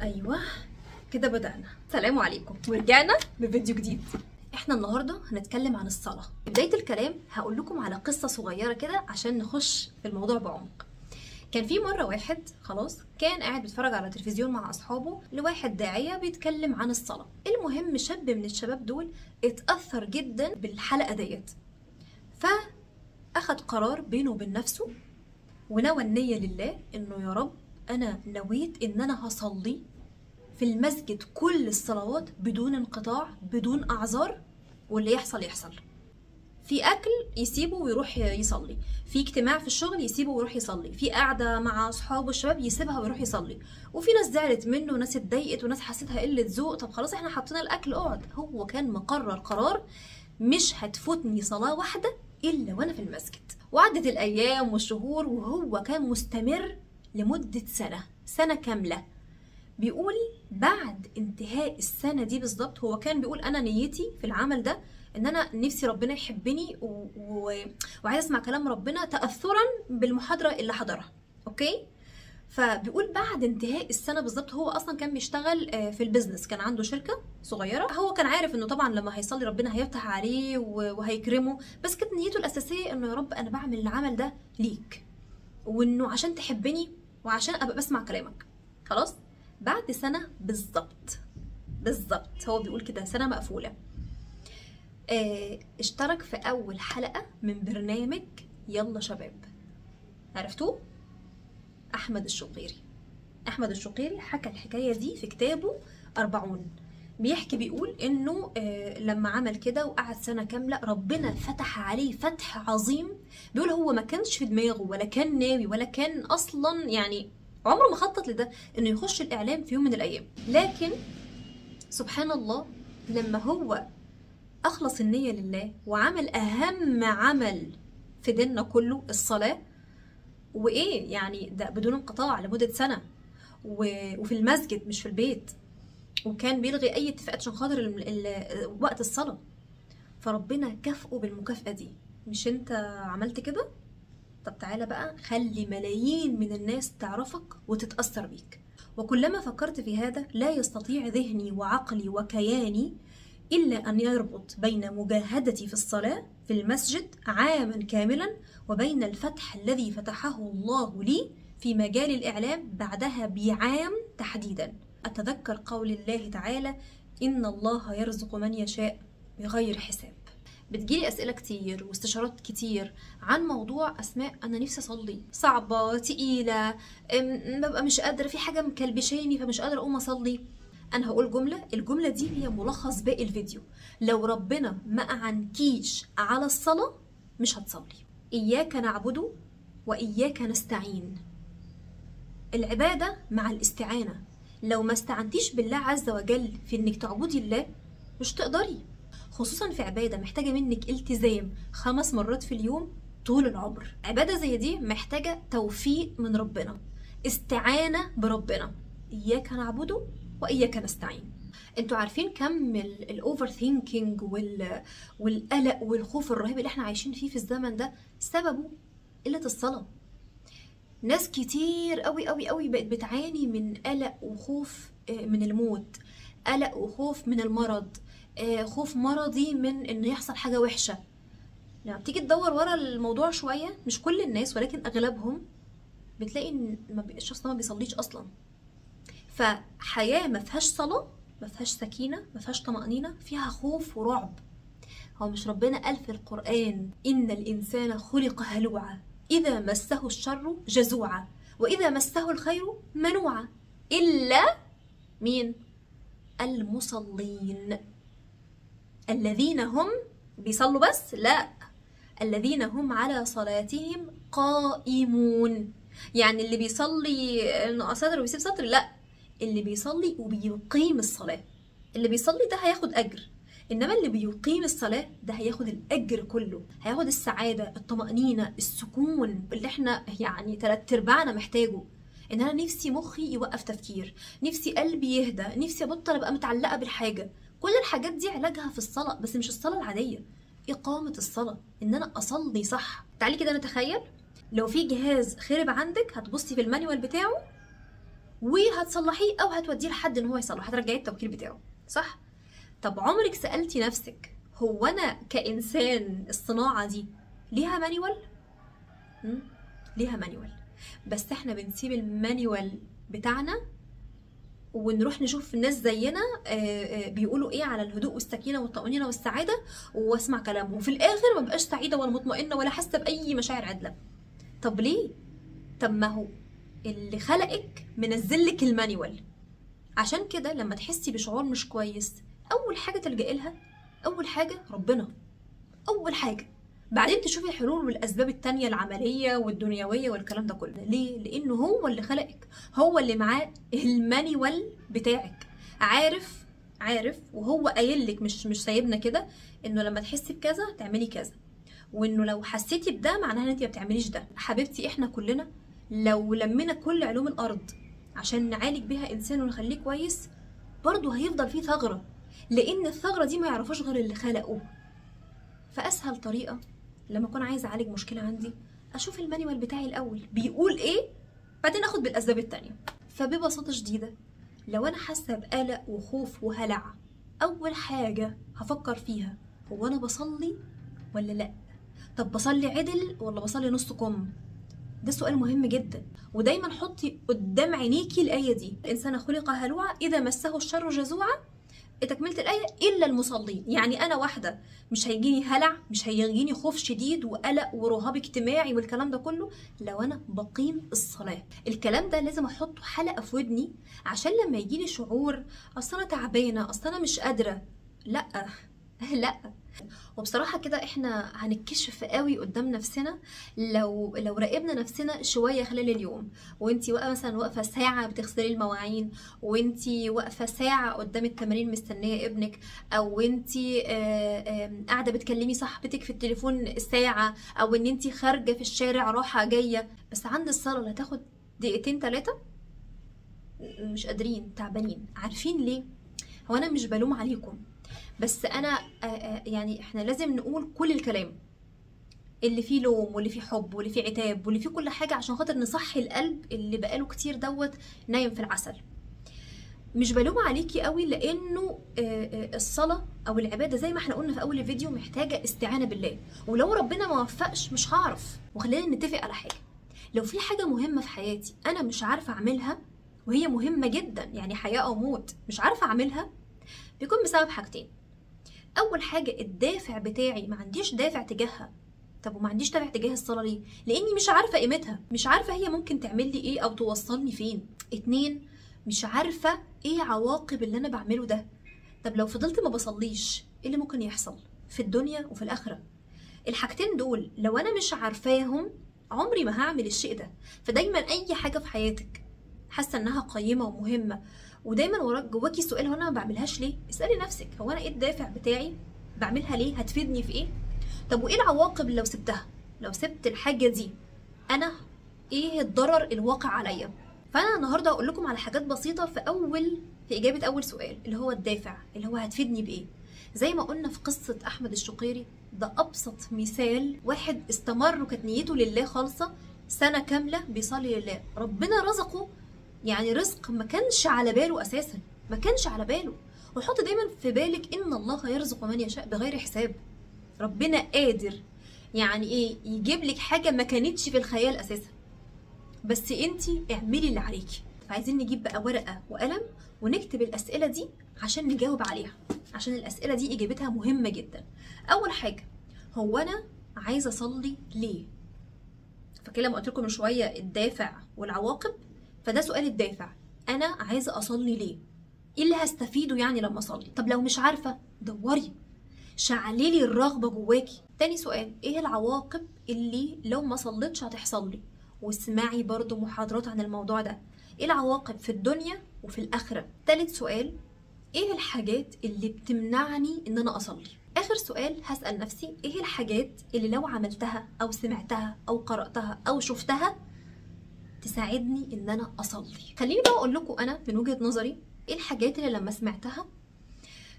ايوه كده بدأنا. السلام عليكم ورجعنا بفيديو جديد. احنا النهارده هنتكلم عن الصلاة. في بداية الكلام هقول لكم على قصة صغيرة كده عشان نخش في الموضوع بعمق. كان في مرة واحد خلاص كان قاعد بيتفرج على تلفزيون مع اصحابه لواحد داعية بيتكلم عن الصلاة. المهم شاب من الشباب دول اتأثر جدا بالحلقة ديت، فأخد قرار بينه وبين نفسه ونوى النية لله انه يا رب انا نويت ان انا هصلي في المسجد كل الصلوات بدون انقطاع بدون اعذار، واللي يحصل يحصل. في اكل يسيبه ويروح يصلي، في اجتماع في الشغل يسيبه ويروح يصلي، في قعده مع اصحابه الشباب يسيبها ويروح يصلي. وفي ناس زعلت منه وناس اتضايقت وناس حسيتها قله ذوق، طب خلاص احنا حطينا الاكل اقعد. هو كان مقرر قرار مش هتفوتني صلاه واحده الا وانا في المسجد. وعدت الايام والشهور وهو كان مستمر لمده سنه كامله. بيقول بعد انتهاء السنة دي بالظبط هو كان بيقول أنا نيتي في العمل ده إن أنا نفسي ربنا يحبني وعايز أسمع كلام ربنا تأثرا بالمحاضرة اللي حضرها. أوكي؟ فبيقول بعد انتهاء السنة بالظبط هو أصلا كان بيشتغل في البيزنس، كان عنده شركة صغيرة. هو كان عارف إنه طبعا لما هيصلي ربنا هيفتح عليه وهيكرمه، بس كانت نيته الأساسية إنه يا رب أنا بعمل العمل ده ليك، وإنه عشان تحبني وعشان أبقى بسمع كلامك. خلاص؟ بعد سنة بالظبط هو بيقول كده سنة مقفولة، اشترك في أول حلقة من برنامج يلا شباب. عرفتوه؟ أحمد الشقيري. أحمد الشقيري حكى الحكاية دي في كتابه 40. بيحكي بيقول إنه لما عمل كده وقعد سنة كاملة ربنا فتح عليه فتح عظيم. بيقول هو ما كانش في دماغه ولا كان ناوي ولا كان أصلا يعني عمره ما خطط لده انه يخش الاعلام في يوم من الايام، لكن سبحان الله لما هو اخلص النية لله وعمل اهم عمل في ديننا كله الصلاة، وايه يعني ده بدون انقطاع لمدة سنة وفي المسجد مش في البيت، وكان بيلغي اي اتفاقات عشان خاطر وقت الصلاة، فربنا كافئه بالمكافأة دي. مش انت عملت كده؟ طب تعالى بقى خلي ملايين من الناس تعرفك وتتأثر بيك. وكلما فكرت في هذا لا يستطيع ذهني وعقلي وكياني إلا أن يربط بين مجاهدتي في الصلاة في المسجد عاما كاملا وبين الفتح الذي فتحه الله لي في مجال الإعلام بعدها بعام تحديدا. أتذكر قول الله تعالى إن الله يرزق من يشاء بغير حساب. بتجيلي أسئلة كتير واستشارات كتير عن موضوع أسماء أنا نفسي أصلي، صعبة تقيلة، ببقى مش قادرة، في حاجة مكلبشاني فمش قادرة أقوم أصلي. أنا هقول الجملة دي هي ملخص باقي الفيديو. لو ربنا ما أعنكيش على الصلاة مش هتصلي. إياك نعبد وإياك نستعين. العبادة مع الاستعانة. لو ما استعنتيش بالله عز وجل في إنك تعبدي الله مش تقدري، خصوصا في عبادة محتاجة منك التزام 5 مرات في اليوم طول العمر. عبادة زي دي محتاجة توفيق من ربنا، استعانة بربنا. إياك نعبد وإياك نستعين. انتوا عارفين كم الاوفر ثينكينج والقلق والخوف الرهيب اللي احنا عايشين فيه في الزمن ده سببه قلة الصلاة. ناس كتير قوي قوي قوي بقت بتعاني من قلق وخوف من الموت، قلق وخوف من المرض، خوف مرضي من ان يحصل حاجة وحشة. لما تيجي تدور ورا الموضوع شوية، مش كل الناس ولكن اغلبهم بتلاقي ان الشخص ما بيصليش اصلا. فحياة ما فيهاش صلاة ما فيهاش سكينة ما فيهاش طمأنينة، فيها خوف ورعب. هو مش ربنا قال في القرآن إن الإنسان خلق هلوعا إذا مسه الشر جزوعا وإذا مسه الخير منوعا إلا مين؟ المصلين الذين هم بيصلوا بس؟ لا، الذين هم على صلاتهم قائمون. يعني اللي بيصلي انه سطر ويسيب سطر؟ لا، اللي بيصلي وبيقيم الصلاة. اللي بيصلي ده هياخد أجر، إنما اللي بيقيم الصلاة ده هياخد الأجر كله، هياخد السعادة، الطمأنينة، السكون اللي احنا يعني 3/4 محتاجه. إن أنا نفسي مخي يوقف تفكير، نفسي قلبي يهدى، نفسي أبطل أبقى متعلقة بالحاجة. كل الحاجات دي علاجها في الصلاة، بس مش الصلاة العادية، إقامة الصلاة، إن أنا أصلي صح. تعالي كده نتخيل لو في جهاز خرب عندك، هتبصي في المانيوال بتاعه وهتصلحيه او هتوديه لحد ان هو يصلح، هترجعيه التوكيل بتاعه، صح؟ طب عمرك سألتي نفسك هو انا كإنسان الصناعة دي ليها مانيوال؟ ليها مانيوال، بس احنا بنسيب المانيوال بتاعنا ونروح نشوف الناس زينا بيقولوا ايه على الهدوء والسكينه والطمانينه والسعاده، واسمع كلامهم، وفي الاخر ما بقاش سعيده ولا مطمئنه ولا حاسه باي مشاعر عدله. طب ليه؟ طب ما هو اللي خلقك منزلك المانيوال. عشان كده لما تحسي بشعور مش كويس، اول حاجه تلجئي لها، اول حاجه ربنا، اول حاجه، بعدين تشوفي الحلول والاسباب التانية العمليه والدنيويه والكلام ده كله. ليه؟ لانه هو اللي خلقك، هو اللي معاه المانيوال بتاعك، عارف وهو قايل لك، مش سايبنا كده، انه لما تحسي بكذا تعملي كذا، وانه لو حسيتي بده معناها ان انت ما بتعمليش ده. حبيبتي احنا كلنا لو لمينا كل علوم الارض عشان نعالج بيها انسان ونخليه كويس، برضه هيفضل فيه ثغره، لان الثغره دي ما يعرفوش غير اللي خلقوه. فاسهل طريقه لما اكون عايزه اعالج مشكله عندي، اشوف المانيوال بتاعي الاول بيقول ايه، بعدين اخد بالاسباب التانية. فببساطه شديده لو انا حاسه بقلق وخوف وهلع، اول حاجه هفكر فيها هو انا بصلي ولا لا؟ طب بصلي عدل ولا بصلي نص كم؟ ده سؤال مهم جدا. ودايما حطي قدام عينيكي الايه دي، الانسان خلق هلوعا اذا مسه الشر جزوعا، تكمله الايه الا المصلين. يعني انا واحده مش هيجيني هلع، مش هيجيني خوف شديد وقلق ورهاب اجتماعي والكلام ده كله لو انا بقيم الصلاه. الكلام ده لازم احطه حلقه في ودني، عشان لما يجيلي شعور اصل انا تعبانه، اصل انا مش قادره، لا لا. وبصراحه كده احنا هنتكشف قوي قدام نفسنا لو راقبنا نفسنا شويه خلال اليوم، وانتي مثلا واقفه ساعه بتغسلي المواعين، وانتي واقفه ساعه قدام التمارين مستنيه ابنك، او انتي قاعده بتكلمي صاحبتك في التليفون ساعه، او ان انتي خارجه في الشارع رايحه جايه، بس عند الصلاه اللي هتاخد دقيقتين 3 مش قادرين، تعبانين. عارفين ليه؟ هو انا مش بلوم عليكم، بس انا يعني احنا لازم نقول كل الكلام اللي فيه لوم واللي فيه حب واللي فيه عتاب واللي فيه كل حاجه، عشان خاطر نصحي القلب اللي بقاله كتير نايم في العسل. مش بلوم عليكي قوي، لانه الصلاه او العباده زي ما احنا قلنا في اول الفيديو محتاجه استعانه بالله، ولو ربنا ما وفقش مش هعرف. وخلينا نتفق على حاجه، لو في حاجه مهمه في حياتي انا مش عارفه اعملها، وهي مهمه جدا يعني حياه او موت، مش عارفه اعملها، بيكون بسبب حاجتين. اول حاجه الدافع بتاعي، ما عنديش دافع تجاهها. طب وما عنديش دافع تجاه الصلاه ليه؟ لاني مش عارفه قيمتها، مش عارفه هي ممكن تعمل لي ايه او توصلني فين. 2 مش عارفه ايه عواقب اللي انا بعمله ده. طب لو فضلت ما بصليش ايه اللي ممكن يحصل في الدنيا وفي الاخره؟ الحاجتين دول لو انا مش عارفاهم عمري ما هعمل الشيء ده. فدايما اي حاجه في حياتك حاسه انها قيمه ومهمه، ودايما وراك جواكي سؤال هو انا ما بعملهاش ليه، اسالي نفسك هو انا ايه الدافع بتاعي، بعملها ليه، هتفيدني في ايه؟ طب وايه العواقب لو سبتها، لو سبت الحاجه دي انا ايه الضرر الواقع عليا؟ فانا النهارده هقول لكم على حاجات بسيطه في اجابه اول سؤال اللي هو الدافع، اللي هو هتفيدني بايه. زي ما قلنا في قصه احمد الشقيري، ده ابسط مثال. واحد استمر وكانت نيته لله خالصه، سنه كامله بيصلي لله، ربنا رزقه يعني رزق ما كانش على باله اساسا، ما كانش على باله. وحط دايما في بالك ان الله يرزق من يشاء بغير حساب. ربنا قادر يعني ايه يجيب لك حاجه ما كانتش في الخيال اساسا، بس انتي اعملي اللي عليكي. فعايزين نجيب بقى ورقه وقلم ونكتب الاسئله دي عشان نجاوب عليها، عشان الاسئله دي اجابتها مهمه جدا. اول حاجه، هو انا عايزه اصلي ليه؟ فكده لما قلت لكم من شويه الدافع والعواقب، فده سؤال الدافع، انا عايزه اصلي ليه؟ ايه اللي هستفيده يعني لما اصلي؟ طب لو مش عارفه دوري، شعللي الرغبه جواكي. تاني سؤال، ايه العواقب اللي لو ما صليتش هتحصل لي؟ واسمعي برضو محاضرات عن الموضوع ده، ايه العواقب في الدنيا وفي الاخره. تالت سؤال، ايه الحاجات اللي بتمنعني ان انا اصلي؟ اخر سؤال هسأل نفسي، ايه الحاجات اللي لو عملتها او سمعتها او قرأتها او شفتها تساعدني ان انا اصلي؟ خليني بقى اقول لكم انا من وجهة نظري ايه الحاجات اللي لما سمعتها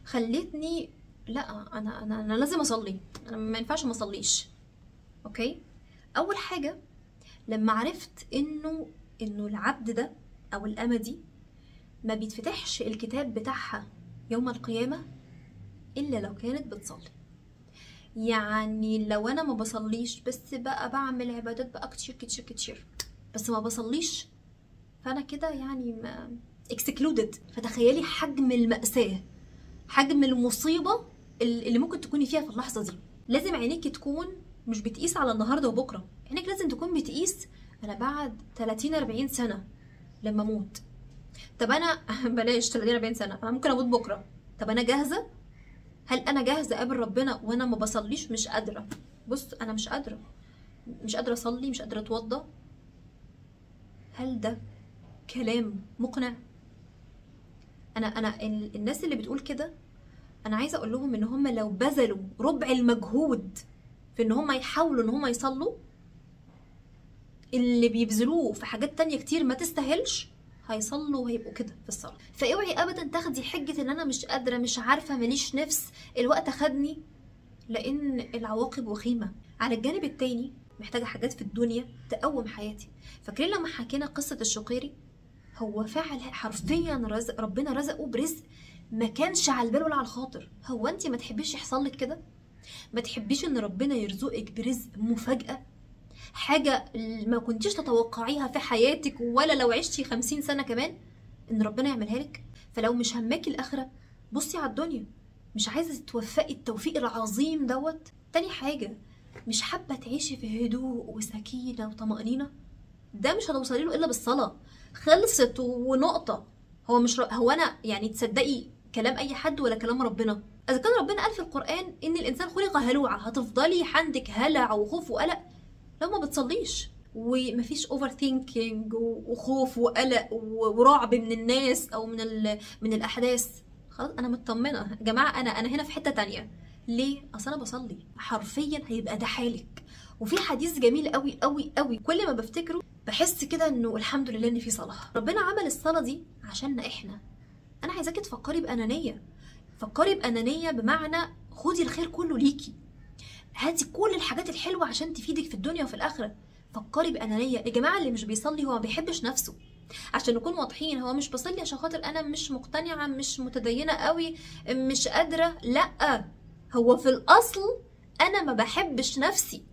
خلتني لا انا لازم اصلي، انا ما ينفعش ما اصليش. اوكي، اول حاجة لما عرفت انه العبد ده او الأمة دي ما بيتفتحش الكتاب بتاعها يوم القيامة الا لو كانت بتصلي. يعني لو انا ما بصليش بس بقى بعمل عبادات بقى كتير كتير كتير بس ما بصليش، فانا كده يعني اكسكلودد. فتخيلي حجم المأساة، حجم المصيبة اللي ممكن تكوني فيها في اللحظة دي. لازم عينيكي تكون مش بتقيس على النهاردة وبكرة، عينيك لازم تكون بتقيس انا بعد 30-40 سنة لما اموت. طب انا بلاش 30-40 سنة، انا ممكن اموت بكرة. طب انا جاهزة؟ هل انا جاهزة اقابل ربنا وانا ما بصليش؟ مش قادرة. بص انا مش قادرة اصلي، مش قادرة اتوضى. هل ده كلام مقنع؟ انا الناس اللي بتقول كده انا عايزه اقول لهم ان هم لو بذلوا ربع المجهود في ان هم يحاولوا ان هم يصلوا اللي بيبذلوه في حاجات تانية كتير ما تستاهلش، هيصلوا وهيبقوا كده في الصلاه. فاوعي ابدا تاخدي حجه ان انا مش قادره، مش عارفه، ماليش نفس، الوقت خدني، لان العواقب وخيمه. على الجانب التاني محتاجه حاجات في الدنيا تقوم حياتي. فاكرين لما حكينا قصه الشقيري؟ هو فعل حرفيا ربنا رزقه برزق ما كانش على البال ولا على الخاطر. هو انت ما تحبيش يحصل لك كده؟ ما تحبيش ان ربنا يرزقك برزق مفاجأة، حاجة ما كنتيش تتوقعيها في حياتك ولا لو عشتي 50 سنة كمان ان ربنا يعملها لك؟ فلو مش هماكي الاخرة بصي على الدنيا. مش عايزة توفقي التوفيق العظيم دوت. تاني حاجة، مش حابة تعيشي في هدوء وسكينة وطمأنينة؟ ده مش هتوصلي له الا بالصلاة. خلصت ونقطة. هو انا يعني تصدقي كلام اي حد ولا كلام ربنا؟ اذا كان ربنا قال في القرآن ان الانسان خلق هلوعا، هتفضلي عندك هلع وخوف وقلق لو ما بتصليش، ومفيش اوفر ثينكينج وخوف وقلق ورعب من الناس او من الاحداث. خلاص انا مطمنه يا جماعه، انا هنا في حته تانية. ليه؟ اصل انا بصلي. حرفيا هيبقى ده حالك. وفي حديث جميل قوي قوي قوي كل ما بفتكره بحس كده انه الحمد لله ان في صلاه. ربنا عمل الصلاه دي عشاننا احنا. انا عايزاكي تفكري بانانيه. فكري بانانيه بمعنى خدي الخير كله ليكي، هاتي كل الحاجات الحلوه عشان تفيدك في الدنيا وفي الاخره. فكري بانانيه. يا جماعه اللي مش بيصلي هو ما بيحبش نفسه. عشان نكون واضحين، هو مش بصلي عشان خاطر انا مش مقتنعه، مش متدينه قوي، مش قادره. لا، هو في الاصل انا ما بحبش نفسي.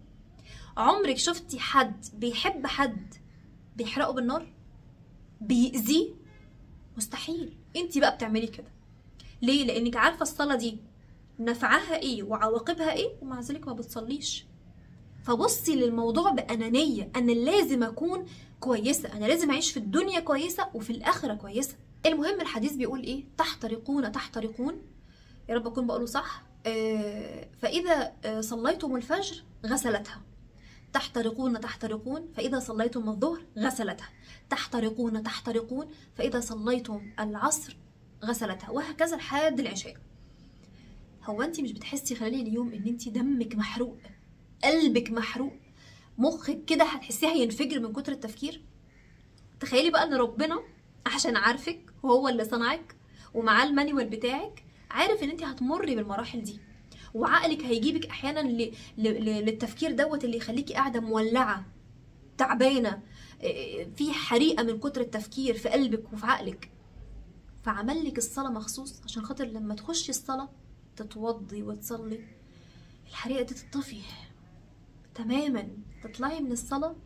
عمرك شفتي حد بيحب حد بيحرقه بالنار؟ بيأذيه؟ مستحيل. انتي بقى بتعملي كده ليه؟ لانك عارفه الصلاه دي نفعها ايه وعواقبها ايه، ومع ذلك ما بتصليش. فبصي للموضوع بأنانية. انا لازم اكون كويسه، انا لازم اعيش في الدنيا كويسه وفي الاخره كويسه. المهم الحديث بيقول ايه؟ تحترقون تحترقون، يا رب اكون بقوله صح. فاذا صليتم الفجر غسلتها. تحترقون تحترقون فإذا صليتم الظهر غسلتها. تحترقون تحترقون فإذا صليتم العصر غسلتها، وهكذا لحد العشاء. هو انت مش بتحسي خلال اليوم ان انت دمك محروق، قلبك محروق، مخك كده هتحسيها ينفجر من كتر التفكير؟ تخيلي بقى ان ربنا عشان عارفك وهو اللي صنعك ومعاه المانيوال بتاعك، عارف ان انت هتمري بالمراحل دي، وعقلك هيجيبك احيانا للتفكير دوت اللي يخليكي قاعده مولعه تعبانه في حريقه من كتر التفكير في قلبك وفي عقلك. فعمل لك الصلاه مخصوص عشان خاطر لما تخشي الصلاه تتوضي وتصلي، الحريقه دي تطفي تماما، تطلعي من الصلاه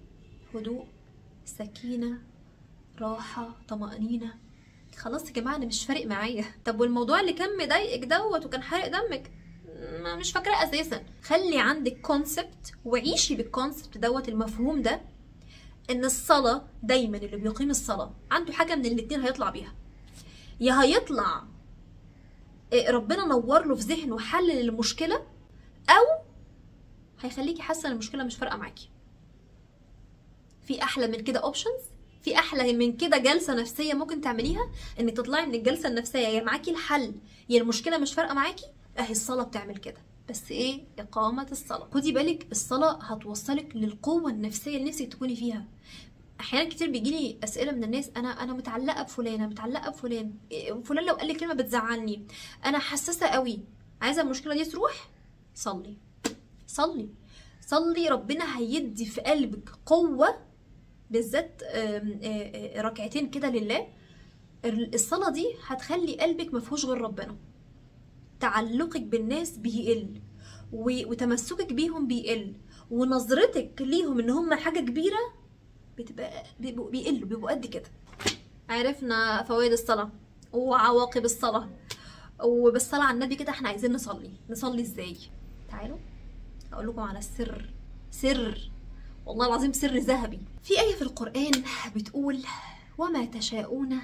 هدوء، سكينه، راحه، طمانينه. خلاص يا جماعه انا مش فارق معايا. طب والموضوع اللي كان مضايقك دوت وكان حارق دمك مش فاكراه اساسا. خلي عندك كونسبت وعيشي بالكونسبت دوت، المفهوم ده، ان الصلاه دايما اللي بيقيم الصلاه عنده حاجه من الاتنين هيطلع بيها. يا هيطلع ربنا نور له في ذهنه حل للمشكله، او هيخليكي حاسه ان المشكله مش فارقه معاكي. في احلى من كده اوبشنز، في احلى من كده جلسه نفسيه ممكن تعمليها، انك تطلعي من الجلسه النفسيه يا معاكي الحل يا المشكله مش فارقه معاكي. اهي الصلاه بتعمل كده، بس ايه؟ اقامه الصلاه. خدي بالك الصلاه هتوصلك للقوه النفسيه اللي نفسك تكوني فيها. احيانا كتير بيجيلي اسئله من الناس، انا متعلقه بفلانه، متعلقه بفلان، فلان لو قال لي كلمه بتزعلني، انا حساسه قوي، عايزه المشكله دي تروح. صلي صلي صلي، ربنا هيدي في قلبك قوه بالذات ركعتين كده لله، الصلاة دي هتخلي قلبك مفهوش غير ربنا، تعلقك بالناس بيقل وتمسكك بيهم بيقل، ونظرتك ليهم ان هم حاجة كبيرة بيبقوا قد كده. عرفنا فوائد الصلاة وعواقب الصلاة، وبالصلاة على النبي كده احنا عايزين نصلي ازاي؟ تعالوا اقول لكم على سر والله العظيم سر ذهبي. في آية في القرآن بتقول وما تشاءون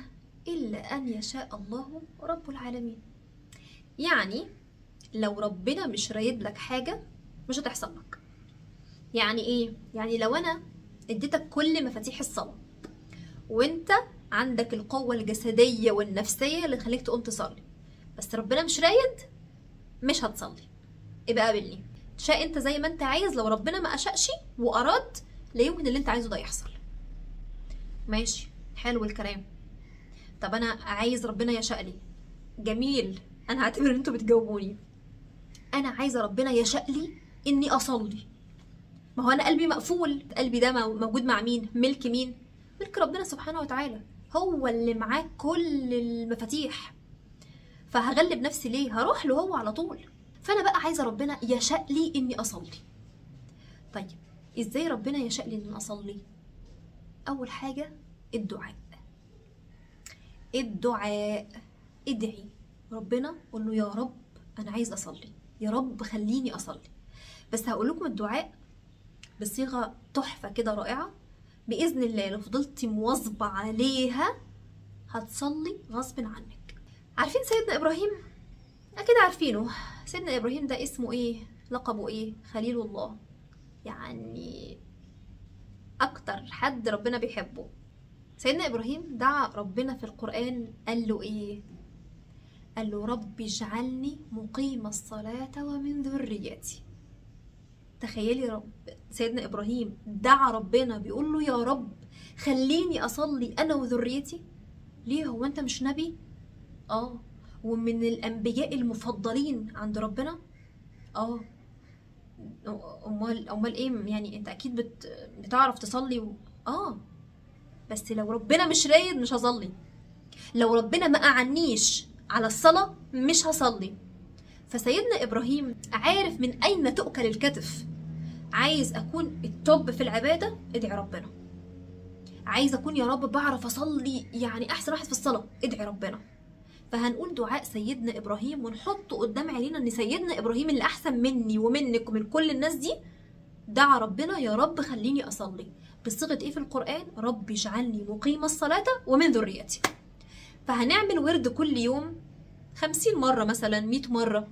إلا أن يشاء الله رب العالمين. يعني لو ربنا مش رايد لك حاجة مش هتحصل لك. يعني ايه؟ يعني لو انا اديتك كل مفاتيح الصلاة وانت عندك القوة الجسدية والنفسية اللي تخليك تقوم تصلي، بس ربنا مش رايد، مش هتصلي. يبقى قابلني، تشاء انت زي ما انت عايز، لو ربنا ما أشأش وأراد لا يمكن اللي انت عايزه ده يحصل. ماشي، حلو الكلام. طب انا عايز ربنا يشاء لي، جميل، انا هعتبر ان انتوا بتجاوبوني. انا عايزه ربنا يشاء لي اني اصلي، ما هو انا قلبي مقفول، قلبي ده موجود مع مين؟ ملك مين؟ ملك ربنا سبحانه وتعالى، هو اللي معاه كل المفاتيح. فهغلب نفسي ليه؟ هروح له هو على طول. فانا بقى عايزه ربنا يشاء لي اني اصلي. طيب ازاي ربنا يشاء لي اني اصلي؟ اول حاجه الدعاء. ادعي ربنا، قول له يا رب انا عايز اصلي، يا رب خليني اصلي. بس هقول لكم الدعاء بصيغه تحفه كده رائعه، باذن الله لو فضلتي مواظبه عليها هتصلي غصب عنك. عارفين سيدنا ابراهيم؟ اكيد عارفينه. سيدنا ابراهيم ده اسمه ايه؟ لقبه ايه؟ خليل الله، يعني اكتر حد ربنا بيحبه. سيدنا ابراهيم دعا ربنا في القرآن، قال له ايه؟ قال له رب اجعلني مقيم الصلاة ومن ذريتي. تخيلي سيدنا ابراهيم دعا ربنا بيقول له يا رب خليني اصلي انا وذريتي. ليه؟ هو انت مش نبي؟ ومن الانبياء المفضلين عند ربنا. امال ايه يعني؟ انت اكيد بتعرف تصلي بس لو ربنا مش رايد مش هصلي، لو ربنا ما اعنيش على الصلاة مش هصلي. فسيدنا ابراهيم عارف من اين تؤكل الكتف. عايز اكون التوب في العبادة، ادعي ربنا. عايز اكون يا رب بعرف اصلي، يعني احسن واحد في الصلاة، ادعي ربنا. فهنقول دعاء سيدنا ابراهيم ونحطه قدام عينينا ان سيدنا ابراهيم اللي احسن مني ومنك ومن كل الناس دي دعا ربنا يا رب خليني اصلي بصيغه ايه في القرآن؟ رب اجعلني مقيم الصلاة ومن ذريتي. فهنعمل ورد كل يوم 50 مرة مثلا، 100 مرة.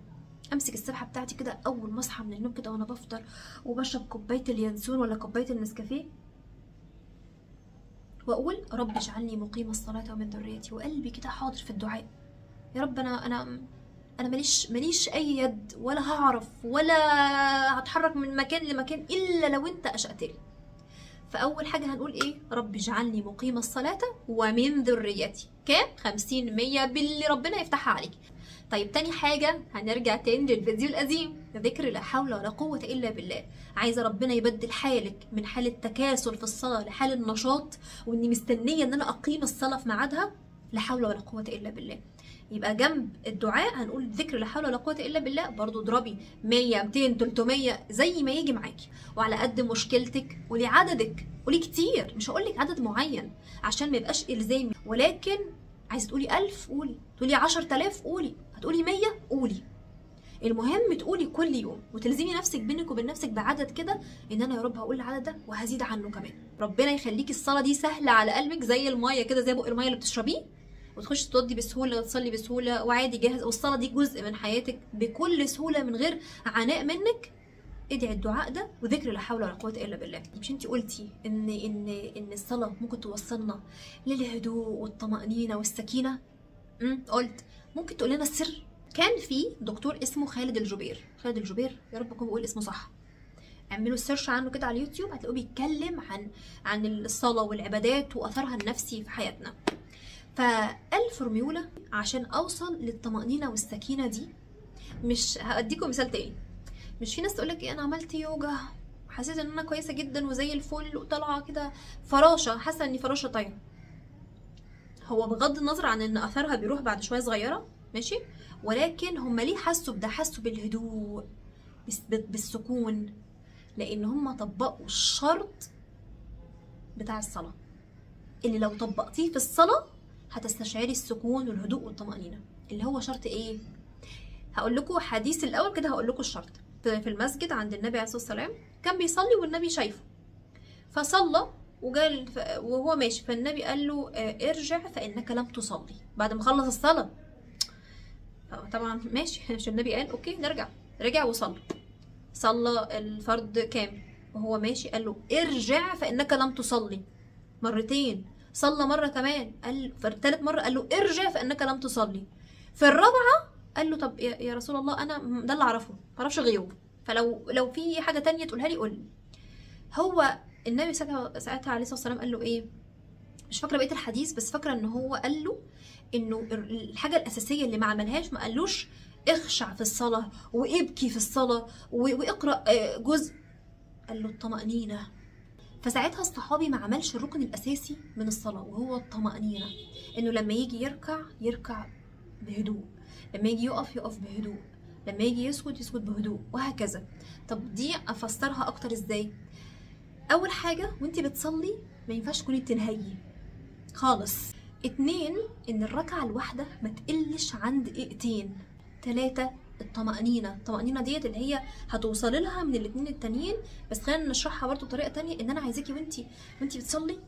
امسك السبحة بتاعتي كده اول ما اصحى من النوم كده وانا بفطر وبشرب كوباية اليانسون ولا كوباية النسكافيه، واقول رب اجعلني مقيم الصلاة ومن ذريتي، وقلبي كده حاضر في الدعاء. يا رب انا ماليش اي يد ولا هعرف ولا هتحرك من مكان لمكان الا لو انت اشأت لي. فاول حاجه هنقول ايه؟ رب اجعلني مقيم الصلاه ومن ذريتي. كام؟ 50 100 باللي ربنا يفتحها عليك. طيب تاني حاجه هنرجع تاني للفيديو القديم، ذكر لا حول ولا قوه الا بالله. عايزه ربنا يبدل حالك من حاله تكاسل في الصلاه لحاله نشاط، واني مستنيه ان انا اقيم الصلاه في ميعادها. لا حول ولا قوه الا بالله. يبقى جنب الدعاء هنقول ذكر لا حول ولا قوه الا بالله، برضو اضربي 100 200 300 زي ما يجي معاكي، وعلى قد مشكلتك. قولي عددك، قولي كتير، مش هقول لك عدد معين عشان ما يبقاش الزامي، ولكن عايزه تقولي 1000 قولي، تقولي 10000 قولي، هتقولي 100 قولي. المهم تقولي كل يوم وتلزمي نفسك بينك وبين نفسك بعدد كده، ان انا يا رب هقول العدد ده وهزيد عنه كمان. ربنا يخليكي الصلاه دي سهله على قلبك زي الميه كده، زي بق الميه اللي بتشربيه وتخشي تودي بسهوله وتصلي بسهوله وعادي جاهز، والصلاه دي جزء من حياتك بكل سهوله من غير عناء منك. ادعي الدعاء ده وذكر لا حول ولا قوه الا بالله. مش انت قلتي ان الصلاه ممكن توصلنا للهدوء والطمانينه والسكينه؟ قلت ممكن تقول لنا السر. كان في دكتور اسمه خالد الجبير، خالد الجبير يا رب اكون بقول اسمه صح، اعملوا سيرش عنه كده على اليوتيوب هتلاقوه بيتكلم عن الصلاه والعبادات واثرها النفسي في حياتنا. فقال فورميولا عشان اوصل للطمأنينة والسكينة دي. مش هاديكم مثال تاني، مش في ناس تقولك ايه انا عملت يوجا حسيت ان انا كويسه جدا وزي الفل وطالعه كده فراشه، حاسه اني فراشه طايره. هو بغض النظر عن ان اثرها بيروح بعد شويه صغيره ماشي، ولكن هم ليه حسوا بده؟ حسوا بالهدوء بالسكون، لان هم طبقوا الشرط بتاع الصلاه اللي لو طبقتيه في الصلاه هتستشعري السكون والهدوء والطمانينه، اللي هو شرط ايه؟ هقول لكم حديث الاول كده، هقول لكم الشرط. في المسجد عند النبي عليه الصلاه والسلام كان بيصلي والنبي شايفه، فصلى وجال وهو ماشي، فالنبي قال له ارجع فانك لم تصلي، بعد ما خلص الصلاه. طبعا ماشي، مش النبي قال اوكي نرجع؟ رجع وصلى، صلى الفرض كامل وهو ماشي، قال له ارجع فانك لم تصلي مرتين، صلى مره كمان، قال ثالث مره قال له ارجع فانك لم تصلي، في الرابعه قال له طب يا رسول الله انا ده اللي اعرفه، ما اعرفش غيره، فلو في حاجه تانية تقولها لي قول لي. هو النبي ساعتها عليه الصلاه والسلام قال له ايه؟ مش فاكره بقيه الحديث، بس فاكره ان هو قال له انه الحاجه الاساسيه اللي ما عملهاش، ما قالوش اخشع في الصلاه وابكي في الصلاه واقرا جزء، قال له الطمانينه. فساعتها الصحابي ما عملش الركن الاساسي من الصلاه وهو الطمانينه، انه لما يجي يركع بهدوء، لما يجي يقف بهدوء، لما يجي يسكت بهدوء، وهكذا. طب دي افسرها اكتر ازاي؟ اول حاجه وانت بتصلي ما ينفعش تكوني بتنهيي خالص. 2 ان الركعه الواحده ما تقلش عن دقيقتين. 3 الطمأنينة ديت اللي هي هتوصلي لها من الاتنين التانيين، بس خلينا نشرحها برضو بطريقه تانية. ان انا عايزاكي وانتي بتصلي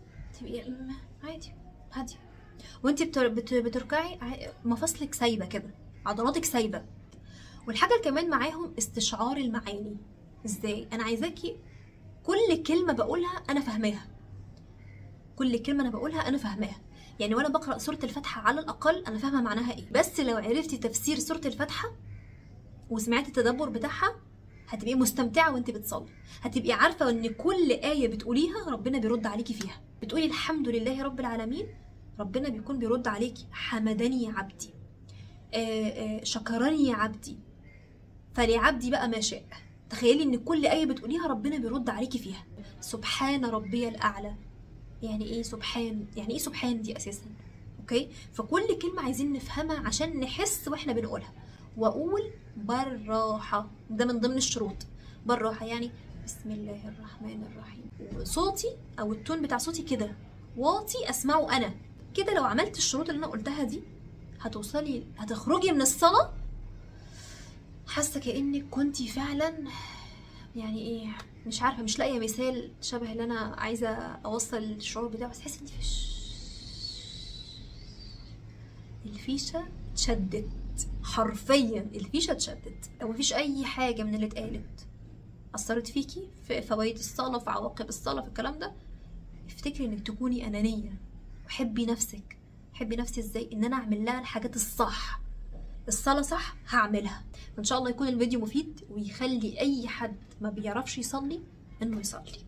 تبقي عادي هاديه، وانتي بتركعي مفاصلك سايبه كده، عضلاتك سايبه. والحاجه كمان معاهم استشعار المعاني. ازاي؟ انا عايزاكي كل كلمه بقولها انا فاهماها، كل كلمه انا بقولها انا فاهماها. يعني وانا بقرا سوره الفاتحه على الاقل انا فاهمه معناها ايه، بس لو عرفتي تفسير سوره الفاتحه وسمعتي التدبر بتاعها هتبقي مستمتعه وانت بتصلي، هتبقي عارفه ان كل ايه بتقوليها ربنا بيرد عليكي فيها. بتقولي الحمد لله رب العالمين، ربنا بيكون بيرد عليكي حمدني يا عبدي، شكرني يا عبدي، فلعبدي بقى ما شاء. تخيلي ان كل ايه بتقوليها ربنا بيرد عليكي فيها. سبحان ربي الاعلى، يعني ايه سبحان؟ يعني ايه سبحان دي اساسا؟ اوكي، فكل كلمه عايزين نفهمها عشان نحس واحنا بنقولها. واقول بالراحه، ده من ضمن الشروط، بالراحه، يعني بسم الله الرحمن الرحيم، وصوتي او التون بتاع صوتي كده واطي اسمعه انا كده. لو عملت الشروط اللي انا قلتها دي هتخرجي من الصلاه حاسه كانك كنتي فعلا، يعني ايه، مش عارفه، مش لاقيه مثال شبه اللي انا عايزه اوصل الشعور بتاعه، بس تحسي انت الفيشه اتشدت، حرفيا الفيشه اتشدت. لو مفيش اي حاجه من اللي اتقالت اثرت فيكي في فوائد الصلاه، في عواقب الصلاه، في الكلام ده، افتكري انك تكوني انانيه وحبي نفسك. حبي نفسي ازاي؟ ان انا اعمل لها الحاجات الصح، الصلاة صح هعملها. ان شاء الله يكون الفيديو مفيد ويخلي اي حد ما بيعرفش يصلي انه يصلي.